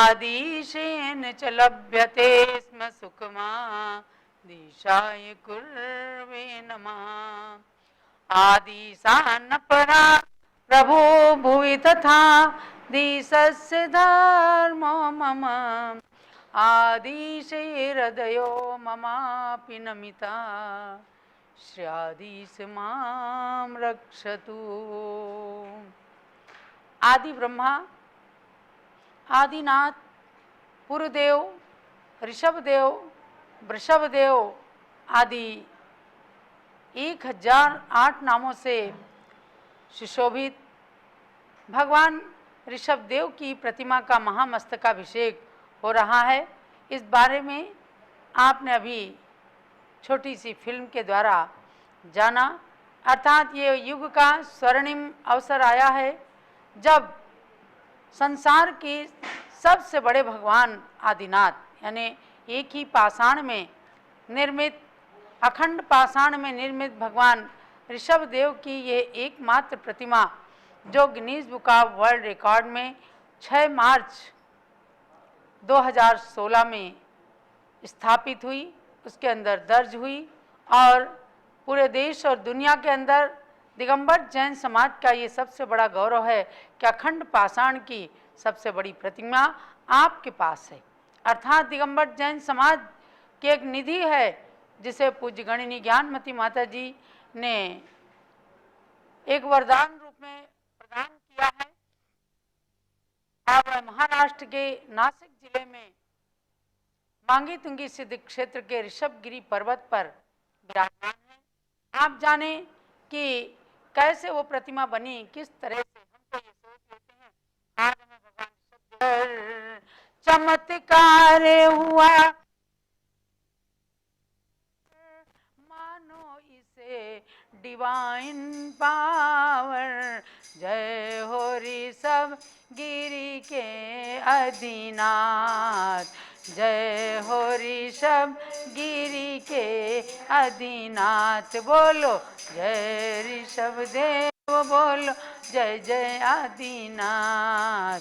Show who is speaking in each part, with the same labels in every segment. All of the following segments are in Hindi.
Speaker 1: आदिशेन च लभ्यते स्म सुखमा दिशाय कुर्वे नमः। आदिशान परा प्रभो भुवि तथा दिशस्य धर्मो मम। आदिशे हृदयो ममापि नमिता श्रीयादिश मां रक्षतु। आदि ब्रह्मा, आदिनाथ, पुरुदेव, ऋषभदेव, वृषभदेव आदि 1008 नामों से सुशोभित भगवान ऋषभदेव की प्रतिमा का महामस्तकाभिषेक हो रहा है। इस बारे में आपने अभी छोटी सी फिल्म के द्वारा जाना। अर्थात ये युग का स्वर्णिम अवसर आया है जब संसार के सबसे बड़े भगवान आदिनाथ यानी एक ही पाषाण में निर्मित, अखंड पाषाण में निर्मित भगवान ऋषभदेव की ये एकमात्र प्रतिमा जो Guinness book of world record में 6 मार्च 2016 में स्थापित हुई, उसके अंदर दर्ज हुई और पूरे देश और दुनिया के अंदर दिगंबर जैन समाज का ये सबसे बड़ा गौरव है कि अखंड पाषाण की सबसे बड़ी प्रतिमा आपके पास है। अर्थात दिगंबर जैन समाज की एक निधि है जिसे पूज्य गणिनी ज्ञानमती माता जी ने एक वरदान रूप में प्रदान किया है। और महाराष्ट्र के नासिक जिले में मांगी तुंगी सिद्ध क्षेत्र के ऋषभगिरी पर्वत पर विराजमान है। आप जाने कि कैसे वो प्रतिमा बनी, किस तरह से, हमको ये सोच लेते हैं। आज हमें भगवान ऋषभदेव चमत्कार हुआ, मानो इसे डिवाइन पावर। जय हो ऋषभगिरी के आदिनाथ, जय हो ऋषभगिरी के आदिनाथ। बोलो जय ऋषभदेव, बोलो जय जय आदिनाथ,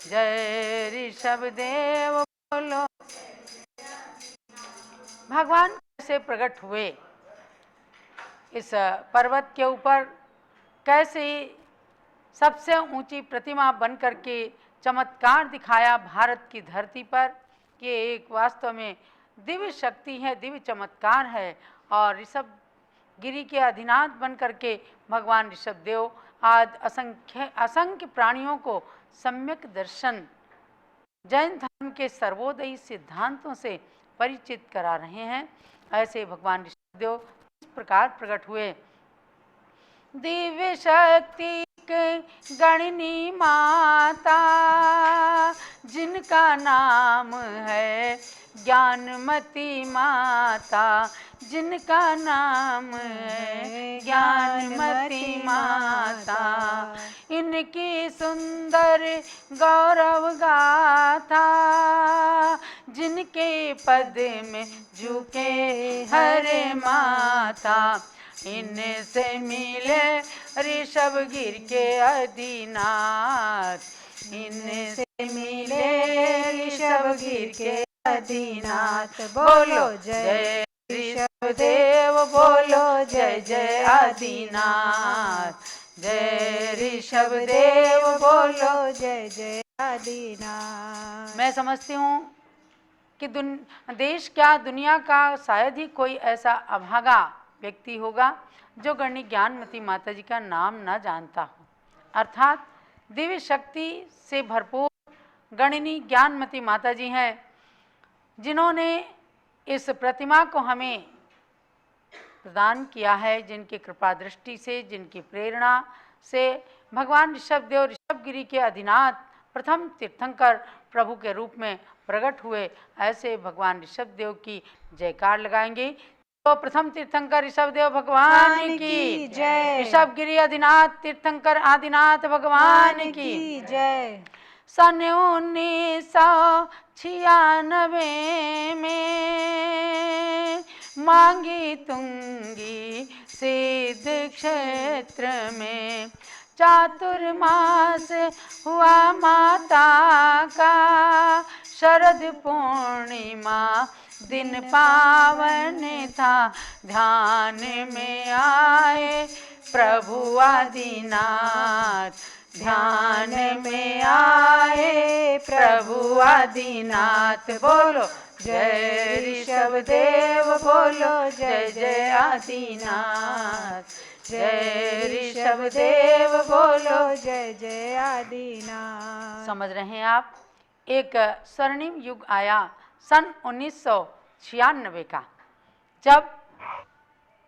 Speaker 1: जय ऋषभदेव बोलो। भगवान कैसे प्रकट हुए इस पर्वत के ऊपर, कैसे सबसे ऊंची प्रतिमा बनकर के चमत्कार दिखाया भारत की धरती पर, कि एक वास्तव में दिव्य शक्ति है, दिव्य चमत्कार है। और ऋषभगिरी के अधिनाथ बनकर के भगवान ऋषभदेव आज असंख्य प्राणियों को सम्यक दर्शन जैन धर्म के सर्वोदयी सिद्धांतों से परिचित करा रहे हैं। ऐसे भगवान ऋषभदेव इस प्रकार प्रकट हुए। दिव्य शक्ति गणिनी माता जिनका नाम है ज्ञानमती माता, जिनका नाम है ज्ञानमती माता। इनकी सुंदर गौरव गाथा जिनके पद में झुके हर माता। इनसे मिले ऋषभगिर के आदिनाथ, इनसे मिले ऋषभगिर के आदिनाथ। बोलो जय ऋषभदेव, बोलो जय जय आदिनाथ, जय ऋषभदेव, बोलो जय जय आदिनाथ। मैं समझती हूँ कि देश क्या दुनिया का शायद ही कोई ऐसा अभागा व्यक्ति होगा जो गणिनी ज्ञानमती माता जी का नाम न जानता हो। अर्थात दिव्य शक्ति से भरपूर गणिनी ज्ञानमती माता जी हैं, जिन्होंने इस प्रतिमा को हमें प्रदान किया है, जिनकी कृपा दृष्टि से, जिनकी प्रेरणा से भगवान ऋषभदेव ऋषभगिरी के अधिनाथ प्रथम तीर्थंकर प्रभु के रूप में प्रकट हुए। ऐसे भगवान ऋषभदेव की जयकार लगाएंगे। तो प्रथम तीर्थंकर ऋषभदेव भगवान की जय, ऋषभगिरी आदिनाथ तीर्थंकर आदिनाथ भगवान की जय। सन 1996 में मांगी तुंगी सिद्ध क्षेत्र में चातुर्मास हुआ माता का, शरद पूर्णिमा दिन पावन था, ध्यान में आए प्रभु आदिनाथ, ध्यान में आए प्रभु आदिनाथ। बोलो जय ऋषभ देव, बोलो जय जय आदिनाथ, जय ऋषभ देव, बोलो जय जय आदिनाथ। समझ रहे हैं आप, एक स्वर्णिम युग आया सन 1996 का, जब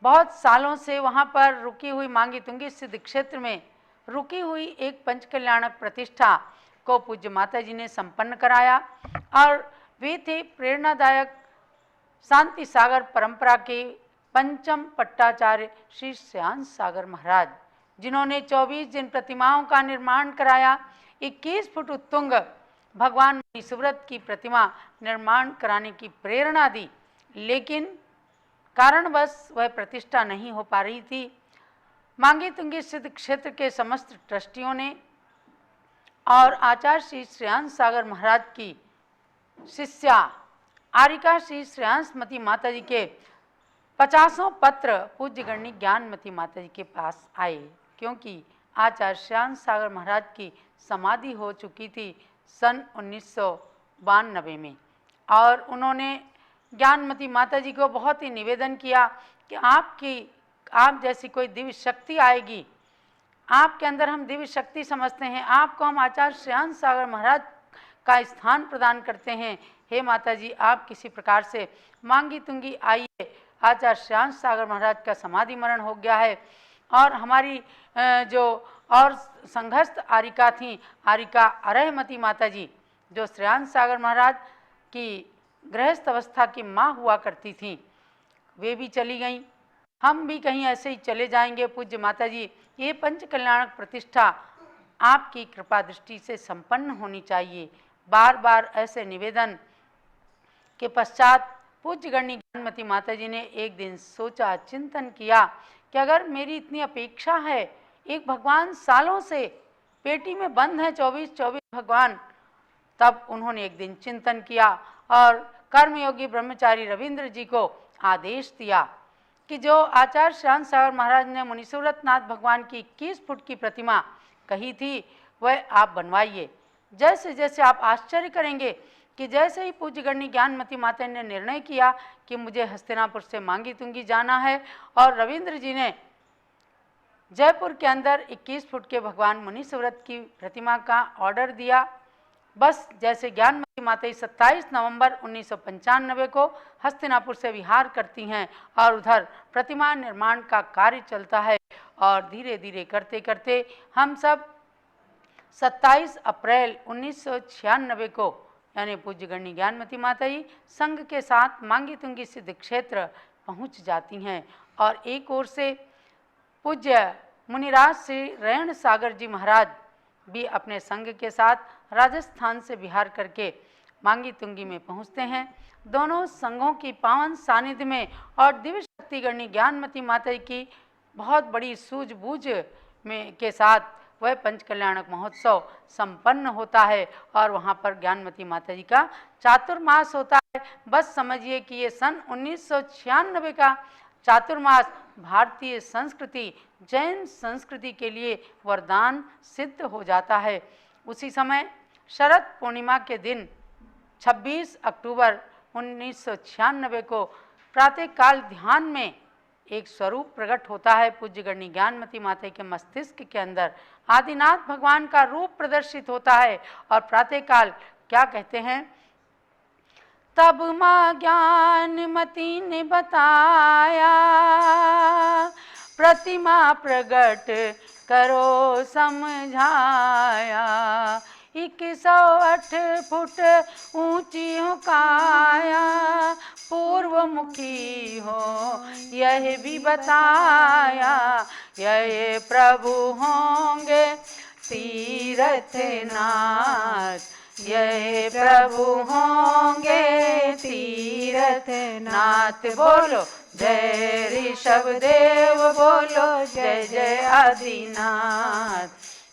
Speaker 1: बहुत सालों से वहाँ पर रुकी हुई मांगी तुंगी सिद्ध क्षेत्र में रुकी हुई एक पंचकल्याणक प्रतिष्ठा को पूज्य माता जी ने संपन्न कराया। और वे थे प्रेरणादायक शांति सागर परंपरा के पंचम पट्टाचार्य श्री श्रेयांश सागर महाराज, जिन्होंने 24 जिन प्रतिमाओं का निर्माण कराया, 21 फुट उत्तुंग भगवान मुनीसुव्रत की प्रतिमा निर्माण कराने की प्रेरणा दी, लेकिन कारणवश वह प्रतिष्ठा नहीं हो पा रही थी। मांगी तुंगी सिद्ध क्षेत्र के समस्त ट्रस्टियों ने और आचार्य श्री श्रेयांश सागर महाराज की शिष्या आरिका श्री श्रेयांशमती माता जी के 50 पत्र पूज्य गणनी ज्ञानमती माता जी के पास आए, क्योंकि आचार्य श्रेयांश सागर महाराज की समाधि हो चुकी थी सन 1992 में। और उन्होंने ज्ञानमती माता जी को बहुत ही निवेदन किया कि आप जैसी कोई दिव्य शक्ति आएगी, आपके अंदर हम दिव्य शक्ति समझते हैं, आपको हम आचार्य श्रेयांश सागर महाराज का स्थान प्रदान करते हैं। हे माता जी, आप किसी प्रकार से मांगी तुंगी आइए, आचार्य श्रेयांश सागर महाराज का समाधि मरण हो गया है। और हमारी जो और संघस्थ आरिका थी, आरिका अरहमती माता जी, जो श्रेयांश सागर महाराज की गृहस्थ अवस्था की माँ हुआ करती थीं, वे भी चली गईं। हम भी कहीं ऐसे ही चले जाएंगे। पूज्य माता जी, ये पंच कल्याणक प्रतिष्ठा आपकी कृपा दृष्टि से संपन्न होनी चाहिए। बार बार ऐसे निवेदन के पश्चात पूज्य गणनी ज्ञानमती माता जी ने एक दिन सोचा, चिंतन किया कि अगर मेरी इतनी अपेक्षा है, एक भगवान सालों से पेटी में बंद है 24 भगवान, तब उन्होंने एक दिन चिंतन किया और कर्मयोगी ब्रह्मचारी रविंद्र जी को आदेश दिया कि जो आचार्य श्रेयांश सागर महाराज ने मुनीसुव्रत नाथ भगवान की 21 फुट की प्रतिमा कही थी, वह आप बनवाइए। जैसे जैसे आप आश्चर्य करेंगे कि जैसे ही पूज्य गणनी ज्ञानमती माता ने निर्णय किया कि मुझे हस्तिनापुर से मांगी तुंगी जाना है, और रविंद्र जी ने जयपुर के अंदर 21 फुट के भगवान मुनीसुव्रत की प्रतिमा का ऑर्डर दिया। बस जैसे ज्ञानमती माता 27 नवंबर 1995 को हस्तिनापुर से विहार करती हैं और उधर प्रतिमा निर्माण का कार्य चलता है, और धीरे धीरे करते करते हम सब 27 अप्रैल 1996 को, यानी पूज्य गणनी ज्ञानमती माता जी संघ के साथ मांगी तुंगी सिद्ध क्षेत्र पहुंच जाती हैं। और एक ओर से पूज्य मुनिराज श्री रेण सागर जी महाराज भी अपने संघ के साथ राजस्थान से विहार करके मांगी तुंगी में पहुंचते हैं। दोनों संघों की पावन सानिध्य में और दिव्य शक्ति गणनी ज्ञानमती माता जी की बहुत बड़ी सूझबूझ में के साथ वह पंचकल्याणक महोत्सव संपन्न होता है, और वहाँ पर ज्ञानमती माता जी का चातुर्मास होता है। बस समझिए कि ये सन 1996 का चातुर्मास भारतीय संस्कृति, जैन संस्कृति के लिए वरदान सिद्ध हो जाता है। उसी समय शरद पूर्णिमा के दिन 26 अक्टूबर 1996 को प्रातःकाल ध्यान में एक स्वरूप प्रकट होता है। पूज्य गणनी ज्ञानमती माता के मस्तिष्क के अंदर आदिनाथ भगवान का रूप प्रदर्शित होता है, और प्रातःकाल क्या कहते हैं, तब माँ ज्ञानमती ने बताया, प्रतिमा प्रकट करो समझाया, 108 फुट ऊंची हो काया, पूर्व मुखी हो यह भी बताया, यह प्रभु होंगे तीर्थनाथ, यह प्रभु होंगे तीर्थनाथ। बोलो जय ऋषभ देव बोलो जय जय आदिनाथ,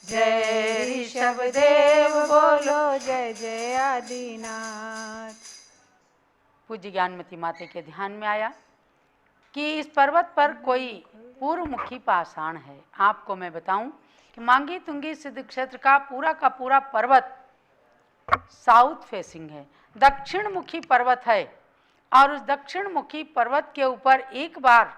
Speaker 1: जय ऋषभ देव बोलो जय जय आदिनाथ। पूज्य ज्ञानमती माता के ध्यान में आया कि इस पर्वत पर कोई पूर्वमुखी पाषाण है। आपको मैं बताऊं कि मांगी तुंगी सिद्ध क्षेत्र का पूरा पर्वत साउथ फेसिंग है, दक्षिण मुखी पर्वत है। और उस दक्षिण मुखी पर्वत के ऊपर एक बार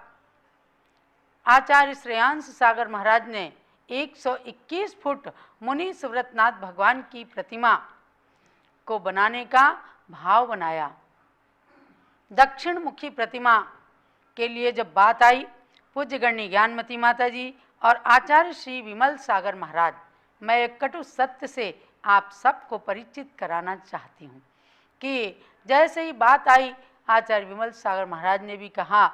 Speaker 1: आचार्य श्रेयांश सागर महाराज ने 121 फुट मुनि सुव्रतनाथ भगवान की प्रतिमा को बनाने का भाव बनाया। दक्षिण मुखी प्रतिमा के लिए जब बात आई, पूज्य गणनी ज्ञानमती माता जी और आचार्य श्री विमल सागर महाराज, मैं एक कटु सत्य से आप सबको परिचित कराना चाहती हूँ कि जैसे ही बात आई, आचार्य विमल सागर महाराज ने भी कहा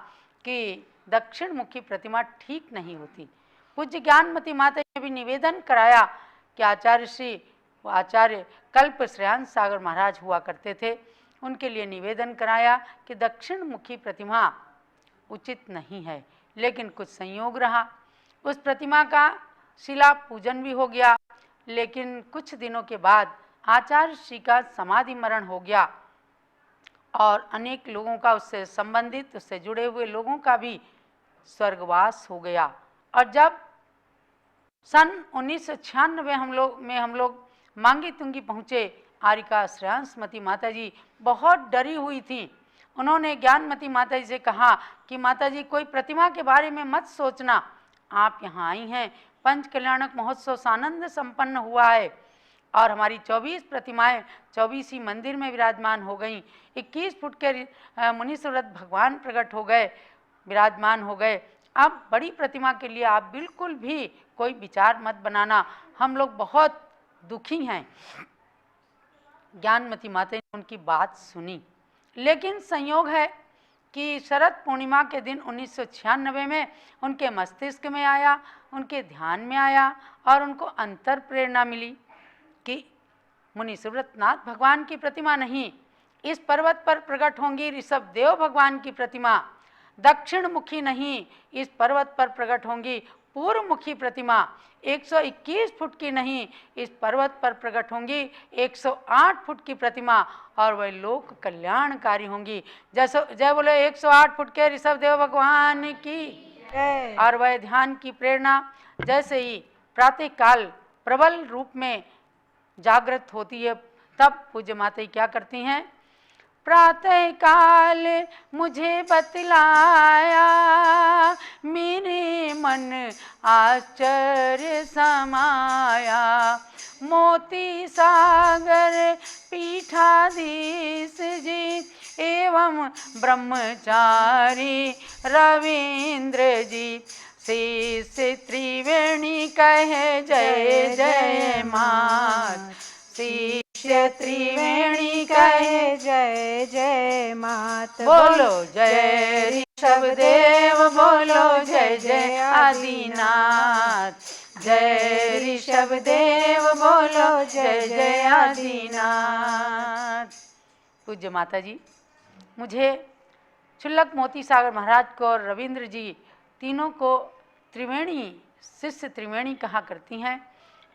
Speaker 1: कि दक्षिण मुखी प्रतिमा ठीक नहीं होती। पूज्य ज्ञानमती माता ने भी निवेदन कराया कि आचार्य कल्प श्रेयांश सागर महाराज हुआ करते थे, उनके लिए निवेदन कराया कि दक्षिण मुखी प्रतिमा उचित नहीं है। लेकिन कुछ संयोग रहा, उस प्रतिमा का शिला पूजन भी हो गया। लेकिन कुछ दिनों के बाद आचार्य श्री का समाधि मरण हो गया और अनेक लोगों का उससे संबंधित, उससे जुड़े हुए लोगों का भी स्वर्गवास हो गया। और जब सन 1996 में हम लोग मांगी तुंगी पहुँचे, आरिका श्रेयांशमती माता जी बहुत डरी हुई थी। उन्होंने ज्ञानमती माता जी से कहा कि माता जी कोई प्रतिमा के बारे में मत सोचना, आप यहाँ आई हैं, पंच कल्याणक महोत्सव सानंद संपन्न हुआ है और हमारी 24 प्रतिमाएं 24 ही मंदिर में विराजमान हो गईं। 21 फुट के मुनि सुव्रत भगवान प्रकट हो गए, विराजमान हो गए। अब बड़ी प्रतिमा के लिए आप बिल्कुल भी कोई विचार मत बनाना, हम लोग बहुत दुखी हैं। ज्ञानमती माता ने उनकी बात सुनी। लेकिन संयोग है कि शरद पूर्णिमा के दिन 1996 में उनके मस्तिष्क में आया, उनके ध्यान में आया और उनको अंतर प्रेरणा मिली कि मुनि सुव्रतनाथ भगवान की प्रतिमा नहीं, इस पर्वत पर प्रकट होंगी ऋषभ देव भगवान की प्रतिमा। दक्षिण मुखी नहीं, इस पर्वत पर प्रकट होंगी पूर्व मुखी प्रतिमा। 121 फुट की नहीं, इस पर्वत पर प्रकट होंगी 108 फुट की प्रतिमा और वह लोक कल्याणकारी होंगी। जैसे जय बोले 108 फुट के ऋषभ देव भगवान की। और वह ध्यान की प्रेरणा जैसे ही प्रातः काल प्रबल रूप में जागृत होती है, तब पूज्य माता क्या करती हैं, प्रातः काल मुझे बतलाया, मेरे मन आश्चर्य समाया, मोती सागर पीठाधीश जी एवं ब्रह्मचारी रविंद्र जी, शेष त्रिवेणी कहे जय जय मात, शिष्य त्रिवेणी कहे जय जय मात। बोलो जय ऋषभ देव, बोलो जय जय आदिनाथ, जय ऋषभ देव, बोलो जय जय आदिनाथ। पूज्य माता जी मुझे क्षुल्लक मोती सागर महाराज को और रविंद्र जी तीनों को त्रिवेणी, शिष्य त्रिवेणी कहा करती हैं।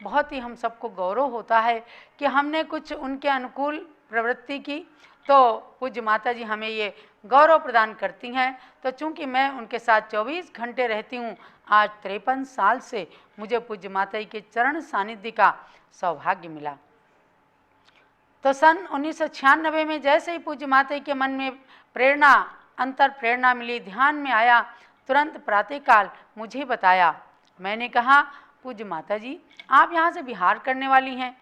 Speaker 1: बहुत ही हम सबको गौरव होता है कि हमने कुछ उनके अनुकूल प्रवृत्ति की तो पूज्य माता जी हमें ये गौरव प्रदान करती हैं। तो चूंकि मैं उनके साथ 24 घंटे रहती हूँ, आज 53 साल से मुझे पूज्य माता जी के चरण सानिध्य का सौभाग्य मिला। तो सन 1996 में जैसे ही पूज्य माता जी के मन में प्रेरणा, अंतर प्रेरणा मिली, ध्यान में आया, तुरंत प्रातःकाल मुझे बताया। मैंने कहा पूज्य माता जी आप यहाँ से विहार करने वाली हैं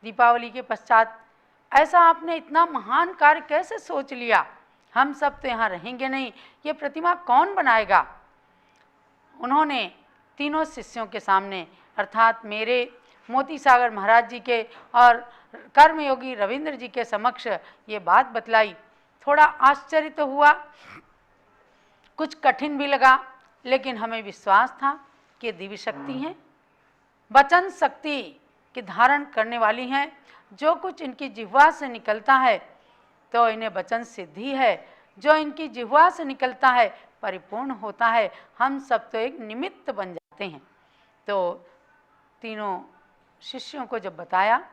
Speaker 1: दीपावली के पश्चात, ऐसा आपने इतना महान कार्य कैसे सोच लिया, हम सब तो यहाँ रहेंगे नहीं, ये प्रतिमा कौन बनाएगा। उन्होंने तीनों शिष्यों के सामने अर्थात मेरे, मोती सागर महाराज जी के और कर्मयोगी रविंद्र जी के समक्ष ये बात बतलाई। थोड़ा आश्चर्य तो हुआ, कुछ कठिन भी लगा, लेकिन हमें विश्वास था कि दिव्य शक्ति हैं, वचन शक्ति की धारण करने वाली हैं। जो कुछ इनकी जिह्वा से निकलता है तो इन्हें वचन सिद्धि है, जो इनकी जिह्वा से निकलता है परिपूर्ण होता है। हम सब तो एक निमित्त बन जाते हैं। तो तीनों शिष्यों को जब बताया,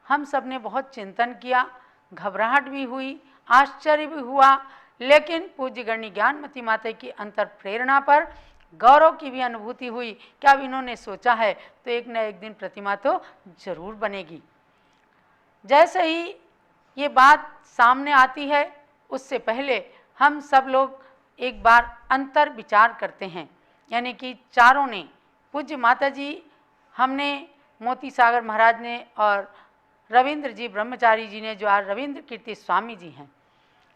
Speaker 1: हम सब ने बहुत चिंतन किया, घबराहट भी हुई, आश्चर्य भी हुआ, लेकिन पूज्य गणनी ज्ञानमती माता की अंतर प्रेरणा पर गौरव की भी अनुभूति हुई कि अब इन्होंने सोचा है तो एक न एक दिन प्रतिमा तो जरूर बनेगी। जैसे ही ये बात सामने आती है, उससे पहले हम सब लोग एक बार अंतर विचार करते हैं, यानी कि चारों ने, पूज्य माता जी, हमने, मोती सागर महाराज ने और रविंद्र जी ब्रह्मचारी जी ने, जो आज रविंद्र कीर्ति स्वामी जी हैं,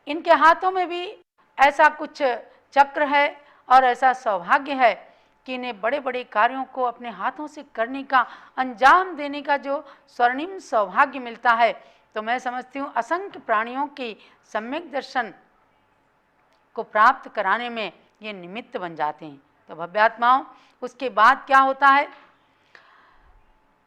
Speaker 1: इनके हाथों में भी ऐसा कुछ चक्र है और ऐसा सौभाग्य है कि इन्हें बड़े बड़े कार्यों को अपने हाथों से करने का, अंजाम देने का जो स्वर्णिम सौभाग्य मिलता है, तो मैं समझती हूँ असंख्य प्राणियों की सम्यक दर्शन को प्राप्त कराने में ये निमित्त बन जाते हैं। तो भव्यात्माओं, उसके बाद क्या होता है?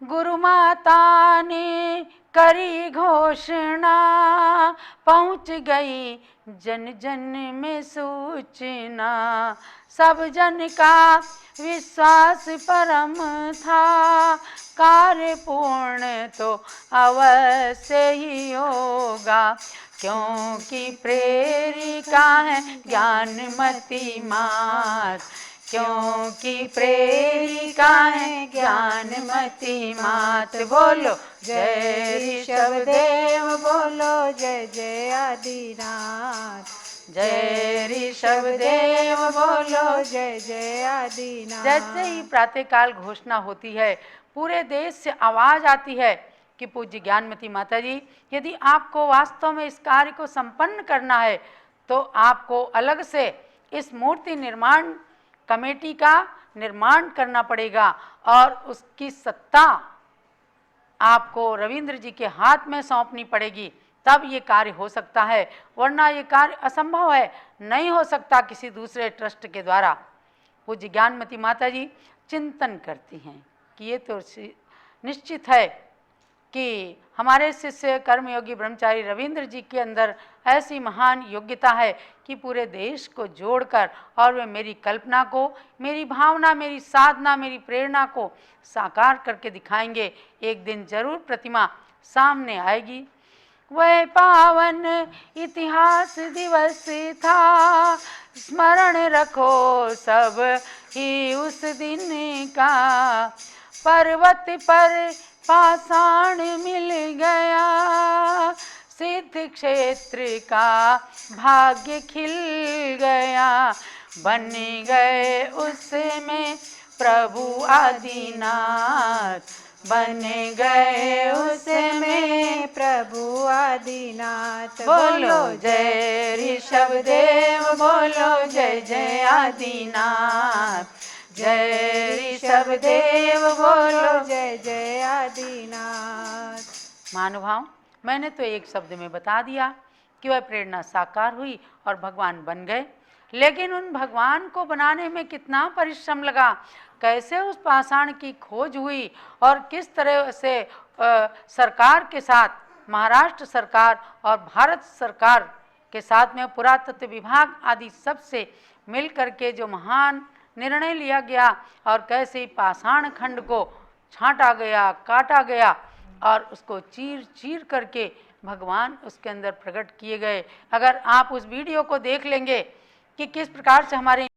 Speaker 1: गुरु माता ने करी घोषणा, पहुँच गई जन जन में सूचना, सब जन का विश्वास परम था, कार्य पूर्ण तो अवश्य ही होगा, क्योंकि प्रेरिका है ज्ञानमती मात, क्योंकि प्रेरिका है ज्ञानमती मात। बोलो जय ऋषभ देव, बोलो जय जय आदिनाथ, जय ऋषभ देव, बोलो जय जय आदिनाथ। जैसे ही प्रातःकाल घोषणा होती है, पूरे देश से आवाज आती है कि पूज्य ज्ञानमती माता जी, यदि आपको वास्तव में इस कार्य को संपन्न करना है तो आपको अलग से इस मूर्ति निर्माण कमेटी का निर्माण करना पड़ेगा और उसकी सत्ता आपको रविंद्र जी के हाथ में सौंपनी पड़ेगी, तब ये कार्य हो सकता है, वरना ये कार्य असंभव है, नहीं हो सकता किसी दूसरे ट्रस्ट के द्वारा। पूज्य ज्ञानमती माता जी चिंतन करती हैं कि ये तो निश्चित है कि हमारे शिष्य कर्मयोगी ब्रह्मचारी रविंद्र जी के अंदर ऐसी महान योग्यता है कि पूरे देश को जोड़कर, और वे मेरी कल्पना को, मेरी भावना, मेरी साधना, मेरी प्रेरणा को साकार करके दिखाएंगे। एक दिन जरूर प्रतिमा सामने आएगी। वह पावन इतिहास दिवस था, स्मरण रखो सब ही उस दिन का, पर्वत पर पाषाण मिल गया, सिद्ध क्षेत्र का भाग्य खिल गया, बन गए उसमें प्रभु आदिनाथ, बन गए उसमें प्रभु आदिनाथ। बोलो जय ऋषभ देव, बोलो जय जय आदिनाथ, जय ऋषभ देव, बोलो जय जय आदिनाथ। महानुभाव, मैंने तो एक शब्द में बता दिया कि वह प्रेरणा साकार हुई और भगवान बन गए, लेकिन उन भगवान को बनाने में कितना परिश्रम लगा, कैसे उस पाषाण की खोज हुई और किस तरह से सरकार के साथ, महाराष्ट्र सरकार और भारत सरकार के साथ में पुरातत्व विभाग आदि सब से मिल करके जो महान निर्णय लिया गया और कैसे पाषाण खंड को छांटा गया, काटा गया और उसको चीर चीर करके भगवान उसके अंदर प्रकट किए गए। अगर आप उस वीडियो को देख लेंगे कि किस प्रकार से हमारे